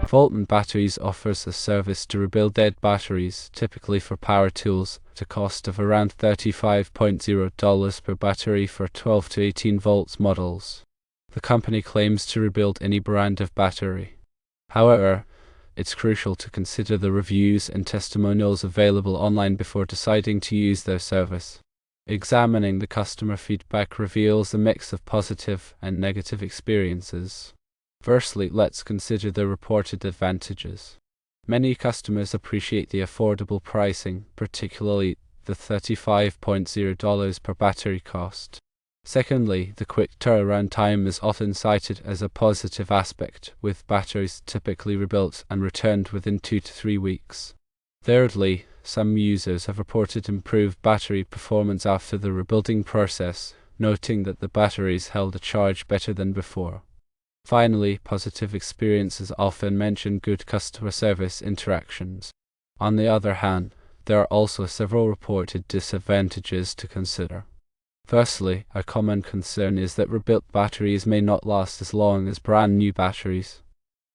Voltman Batteries offers a service to rebuild dead batteries, typically for power tools, at a cost of around $35.0 per battery for 12 to 18 volts models. The company claims to rebuild any brand of battery. However, it's crucial to consider the reviews and testimonials available online before deciding to use their service. Examining the customer feedback reveals a mix of positive and negative experiences. Firstly, let's consider the reported advantages. Many customers appreciate the affordable pricing, particularly the $35.0 per battery cost. Secondly, the quick turnaround time is often cited as a positive aspect, with batteries typically rebuilt and returned within 2 to 3 weeks. Thirdly, some users have reported improved battery performance after the rebuilding process, noting that the batteries held a charge better than before. Finally, positive experiences often mention good customer service interactions. On the other hand, there are also several reported disadvantages to consider. Firstly, a common concern is that rebuilt batteries may not last as long as brand new batteries.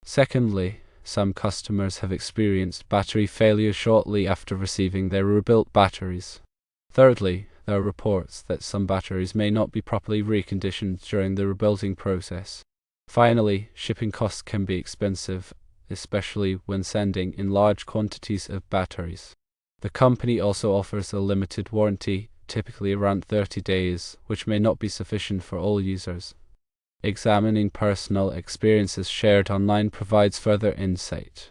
Secondly, some customers have experienced battery failure shortly after receiving their rebuilt batteries. Thirdly, there are reports that some batteries may not be properly reconditioned during the rebuilding process. Finally, shipping costs can be expensive, especially when sending in large quantities of batteries. The company also offers a limited warranty, typically around 30 days, which may not be sufficient for all users. Examining personal experiences shared online provides further insight.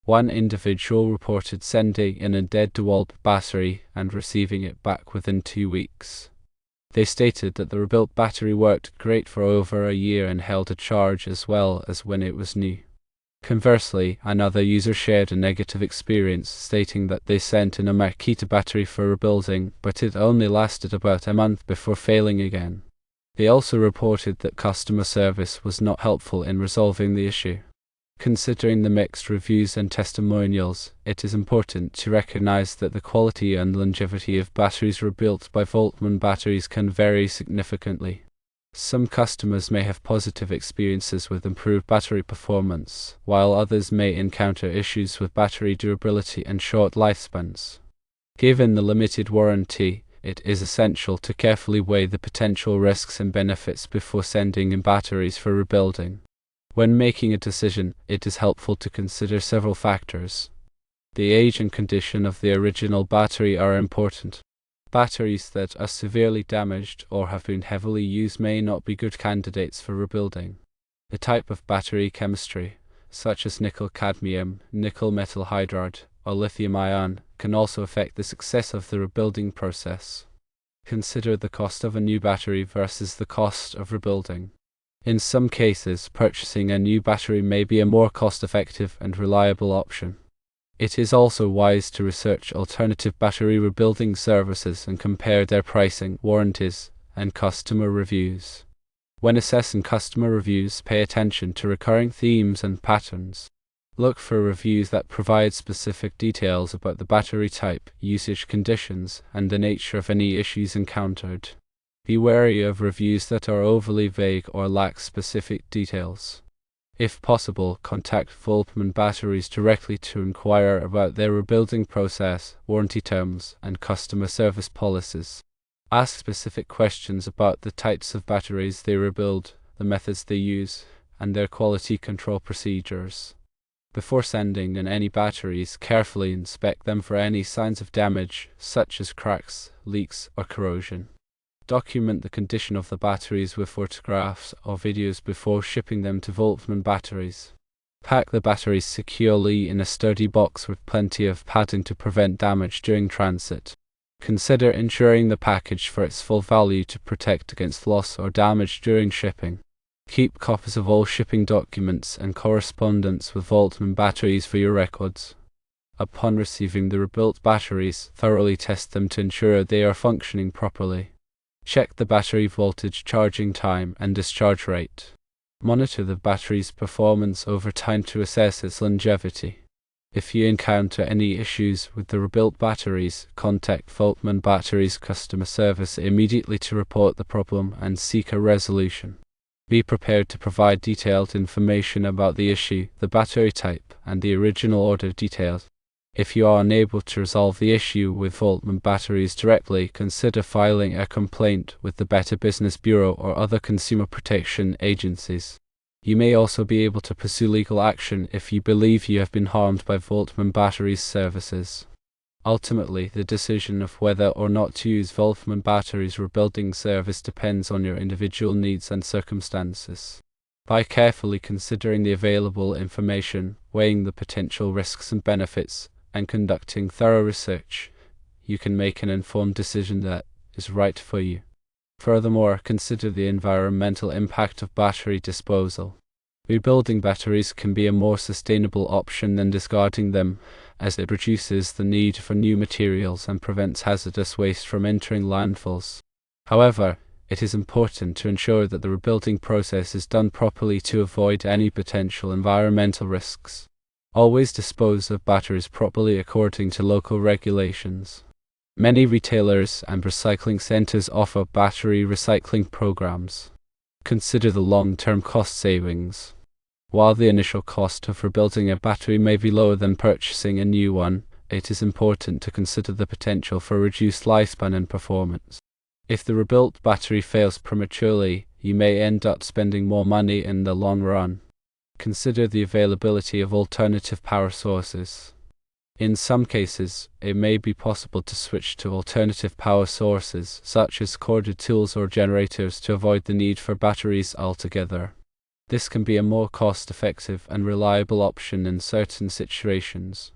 One individual reported sending in a dead DeWalt battery and receiving it back within 2 weeks. They stated that the rebuilt battery worked great for over a year and held a charge as well as when it was new. Conversely, another user shared a negative experience, stating that they sent in a Makita battery for rebuilding, but it only lasted about a month before failing again. They also reported that customer service was not helpful in resolving the issue. Considering the mixed reviews and testimonials, it is important to recognize that the quality and longevity of batteries rebuilt by Voltman Batteries can vary significantly. Some customers may have positive experiences with improved battery performance, while others may encounter issues with battery durability and short lifespans. Given the limited warranty, it is essential to carefully weigh the potential risks and benefits before sending in batteries for rebuilding. When making a decision, it is helpful to consider several factors. The age and condition of the original battery are important. Batteries that are severely damaged or have been heavily used may not be good candidates for rebuilding. The type of battery chemistry, such as nickel-cadmium, nickel-metal hydride, or lithium-ion, can also affect the success of the rebuilding process. Consider the cost of a new battery versus the cost of rebuilding. In some cases, purchasing a new battery may be a more cost-effective and reliable option. It is also wise to research alternative battery rebuilding services and compare their pricing, warranties, and customer reviews. When assessing customer reviews, pay attention to recurring themes and patterns. Look for reviews that provide specific details about the battery type, usage conditions, and the nature of any issues encountered. Be wary of reviews that are overly vague or lack specific details. If possible, contact Voltman Batteries directly to inquire about their rebuilding process, warranty terms, and customer service policies. Ask specific questions about the types of batteries they rebuild, the methods they use, and their quality control procedures. Before sending in any batteries, carefully inspect them for any signs of damage, such as cracks, leaks, or corrosion. Document the condition of the batteries with photographs or videos before shipping them to Voltman Batteries. Pack the batteries securely in a sturdy box with plenty of padding to prevent damage during transit. Consider insuring the package for its full value to protect against loss or damage during shipping. Keep copies of all shipping documents and correspondence with Voltman Batteries for your records. Upon receiving the rebuilt batteries, thoroughly test them to ensure they are functioning properly. Check the battery voltage, charging time, and discharge rate. Monitor the battery's performance over time to assess its longevity. If you encounter any issues with the rebuilt batteries, contact Voltman Batteries customer service immediately to report the problem and seek a resolution. Be prepared to provide detailed information about the issue, the battery type, and the original order details. If you are unable to resolve the issue with Voltman Batteries directly, consider filing a complaint with the Better Business Bureau or other consumer protection agencies. You may also be able to pursue legal action if you believe you have been harmed by Voltman Batteries services. Ultimately, the decision of whether or not to use Voltman Batteries rebuilding service depends on your individual needs and circumstances. By carefully considering the available information, weighing the potential risks and benefits, and conducting thorough research, you can make an informed decision that is right for you. Furthermore, consider the environmental impact of battery disposal. Rebuilding batteries can be a more sustainable option than discarding them, as it reduces the need for new materials and prevents hazardous waste from entering landfills. However, it is important to ensure that the rebuilding process is done properly to avoid any potential environmental risks. Always dispose of batteries properly according to local regulations. Many retailers and recycling centers offer battery recycling programs. Consider the long-term cost savings. While the initial cost of rebuilding a battery may be lower than purchasing a new one, it is important to consider the potential for reduced lifespan and performance. If the rebuilt battery fails prematurely, you may end up spending more money in the long run. Consider the availability of alternative power sources. In some cases, it may be possible to switch to alternative power sources, such as corded tools or generators, to avoid the need for batteries altogether. This can be a more cost-effective and reliable option in certain situations.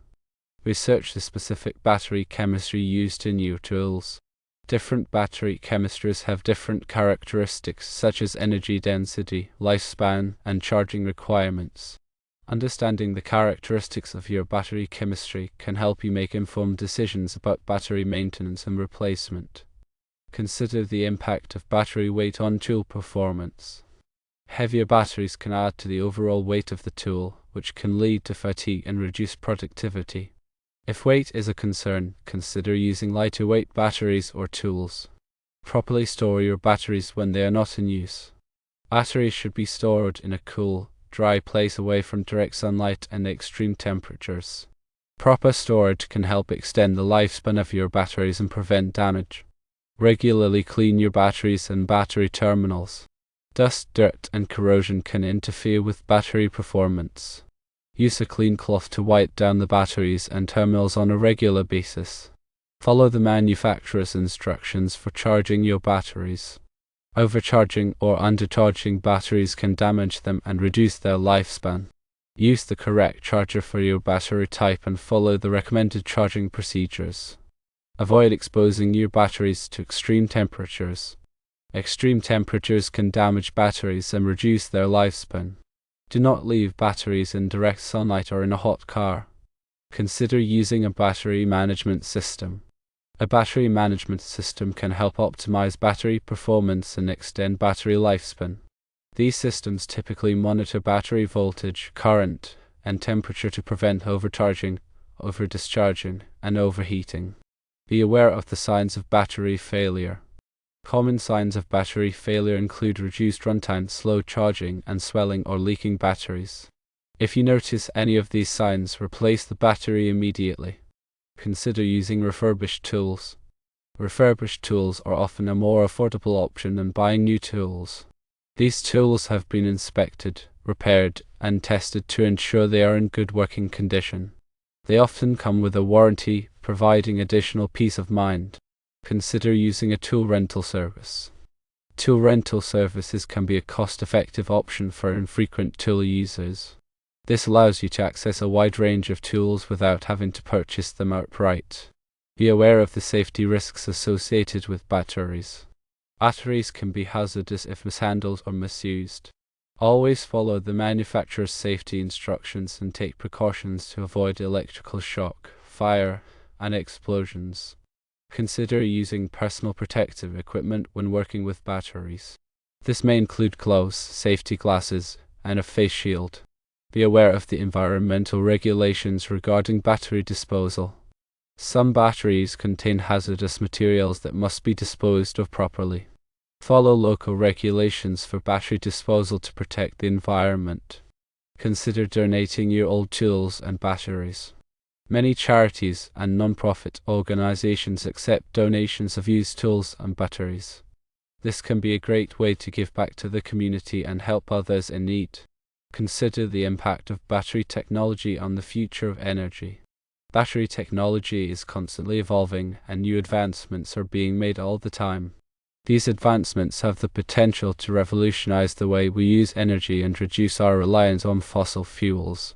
Research the specific battery chemistry used in your tools. Different battery chemistries have different characteristics such as energy density, lifespan, and charging requirements. Understanding the characteristics of your battery chemistry can help you make informed decisions about battery maintenance and replacement. Consider the impact of battery weight on tool performance. Heavier batteries can add to the overall weight of the tool, which can lead to fatigue and reduced productivity. If weight is a concern, consider using lighter weight batteries or tools. Properly store your batteries when they are not in use. Batteries should be stored in a cool, dry place away from direct sunlight and extreme temperatures. Proper storage can help extend the lifespan of your batteries and prevent damage. Regularly clean your batteries and battery terminals. Dust, dirt, and corrosion can interfere with battery performance. Use a clean cloth to wipe down the batteries and terminals on a regular basis. Follow the manufacturer's instructions for charging your batteries. Overcharging or undercharging batteries can damage them and reduce their lifespan. Use the correct charger for your battery type and follow the recommended charging procedures. Avoid exposing your batteries to extreme temperatures. Extreme temperatures can damage batteries and reduce their lifespan. Do not leave batteries in direct sunlight or in a hot car. Consider using a battery management system. A battery management system can help optimize battery performance and extend battery lifespan. These systems typically monitor battery voltage, current, and temperature to prevent overcharging, overdischarging, and overheating. Be aware of the signs of battery failure. Common signs of battery failure include reduced runtime, slow charging, and swelling or leaking batteries. If you notice any of these signs, replace the battery immediately. Consider using refurbished tools. Refurbished tools are often a more affordable option than buying new tools. These tools have been inspected, repaired, and tested to ensure they are in good working condition. They often come with a warranty, providing additional peace of mind. Consider using a tool rental service. Tool rental services can be a cost-effective option for infrequent tool users. This allows you to access a wide range of tools without having to purchase them outright. Be aware of the safety risks associated with batteries. Batteries can be hazardous if mishandled or misused. Always follow the manufacturer's safety instructions and take precautions to avoid electrical shock, fire, and explosions. Consider using personal protective equipment when working with batteries. This may include gloves, safety glasses, and a face shield. Be aware of the environmental regulations regarding battery disposal. Some batteries contain hazardous materials that must be disposed of properly. Follow local regulations for battery disposal to protect the environment. Consider donating your old tools and batteries. Many charities and non-profit organizations accept donations of used tools and batteries. This can be a great way to give back to the community and help others in need. Consider the impact of battery technology on the future of energy. Battery technology is constantly evolving, and new advancements are being made all the time. These advancements have the potential to revolutionize the way we use energy and reduce our reliance on fossil fuels.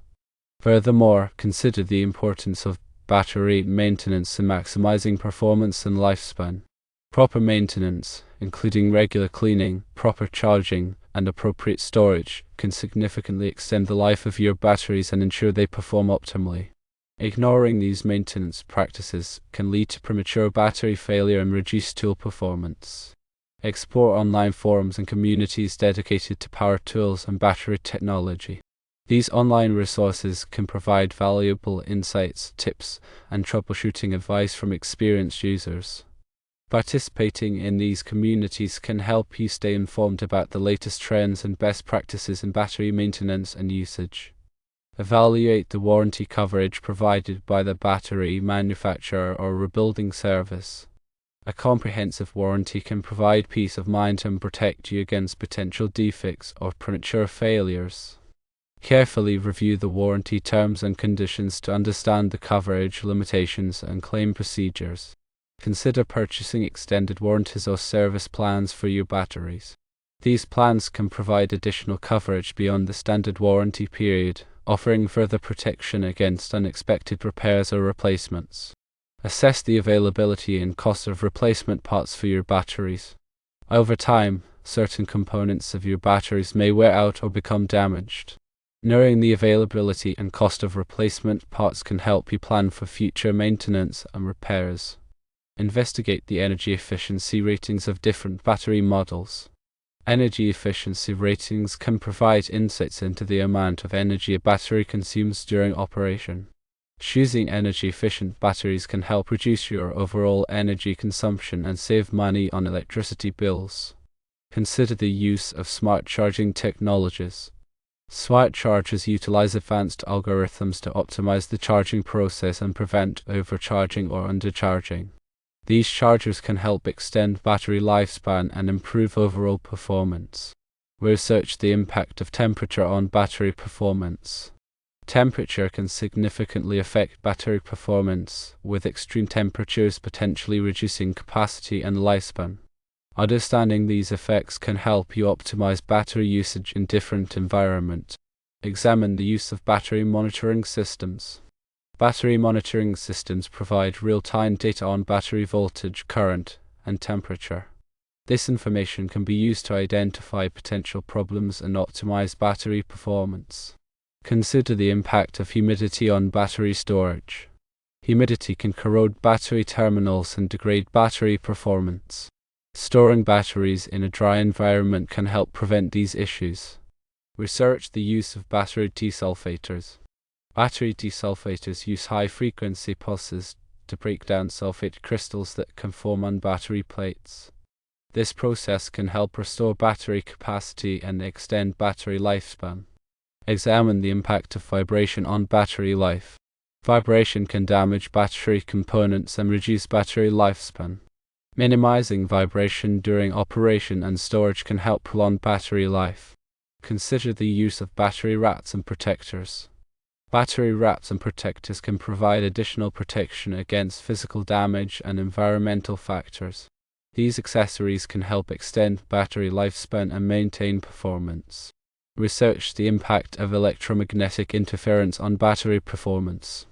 Furthermore, consider the importance of battery maintenance in maximizing performance and lifespan. Proper maintenance, including regular cleaning, proper charging, and appropriate storage, can significantly extend the life of your batteries and ensure they perform optimally. Ignoring these maintenance practices can lead to premature battery failure and reduced tool performance. Explore online forums and communities dedicated to power tools and battery technology. These online resources can provide valuable insights, tips, and troubleshooting advice from experienced users. Participating in these communities can help you stay informed about the latest trends and best practices in battery maintenance and usage. Evaluate the warranty coverage provided by the battery manufacturer or rebuilding service. A comprehensive warranty can provide peace of mind and protect you against potential defects or premature failures. Carefully review the warranty terms and conditions to understand the coverage limitations and claim procedures. Consider purchasing extended warranties or service plans for your batteries. These plans can provide additional coverage beyond the standard warranty period, offering further protection against unexpected repairs or replacements. Assess the availability and cost of replacement parts for your batteries. Over time, certain components of your batteries may wear out or become damaged. Knowing the availability and cost of replacement parts can help you plan for future maintenance and repairs. Investigate the energy efficiency ratings of different battery models. Energy efficiency ratings can provide insights into the amount of energy a battery consumes during operation. Choosing energy-efficient batteries can help reduce your overall energy consumption and save money on electricity bills. Consider the use of smart charging technologies. Smart chargers utilize advanced algorithms to optimize the charging process and prevent overcharging or undercharging. These chargers can help extend battery lifespan and improve overall performance. Research the impact of temperature on battery performance. Temperature can significantly affect battery performance, with extreme temperatures potentially reducing capacity and lifespan. Understanding these effects can help you optimize battery usage in different environments. Examine the use of battery monitoring systems. Battery monitoring systems provide real-time data on battery voltage, current, and temperature. This information can be used to identify potential problems and optimize battery performance. Consider the impact of humidity on battery storage. Humidity can corrode battery terminals and degrade battery performance. Storing batteries in a dry environment can help prevent these issues. Research the use of battery desulfators. Battery desulfators use high-frequency pulses to break down sulfate crystals that can form on battery plates. This process can help restore battery capacity and extend battery lifespan. Examine the impact of vibration on battery life. Vibration can damage battery components and reduce battery lifespan. Minimizing vibration during operation and storage can help prolong battery life. Consider the use of battery wraps and protectors. Battery wraps and protectors can provide additional protection against physical damage and environmental factors. These accessories can help extend battery lifespan and maintain performance. Research the impact of electromagnetic interference on battery performance.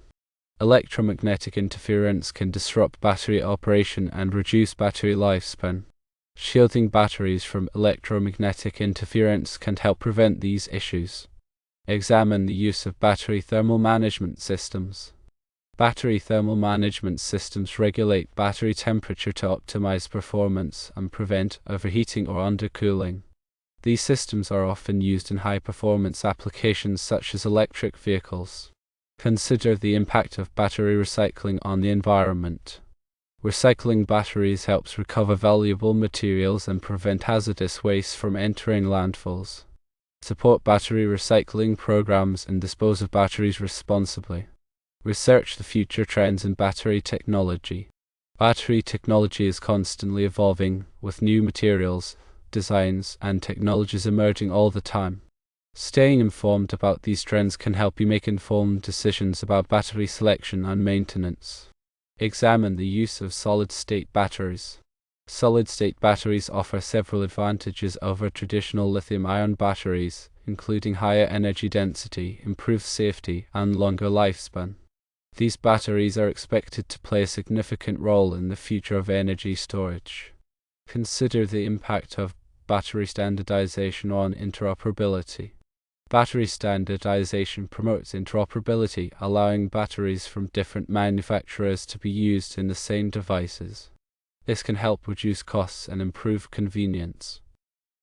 Electromagnetic interference can disrupt battery operation and reduce battery lifespan. Shielding batteries from electromagnetic interference can help prevent these issues. Examine the use of battery thermal management systems. Battery thermal management systems regulate battery temperature to optimize performance and prevent overheating or undercooling. These systems are often used in high-performance applications such as electric vehicles. Consider the impact of battery recycling on the environment. Recycling batteries helps recover valuable materials and prevent hazardous waste from entering landfills. Support battery recycling programs and dispose of batteries responsibly. Research the future trends in battery technology. Battery technology is constantly evolving, with new materials, designs, and technologies emerging all the time. Staying informed about these trends can help you make informed decisions about battery selection and maintenance. Examine the use of solid-state batteries. Solid-state batteries offer several advantages over traditional lithium-ion batteries, including higher energy density, improved safety, and longer lifespan. These batteries are expected to play a significant role in the future of energy storage. Consider the impact of battery standardization on interoperability. Battery standardization promotes interoperability, allowing batteries from different manufacturers to be used in the same devices. This can help reduce costs and improve convenience.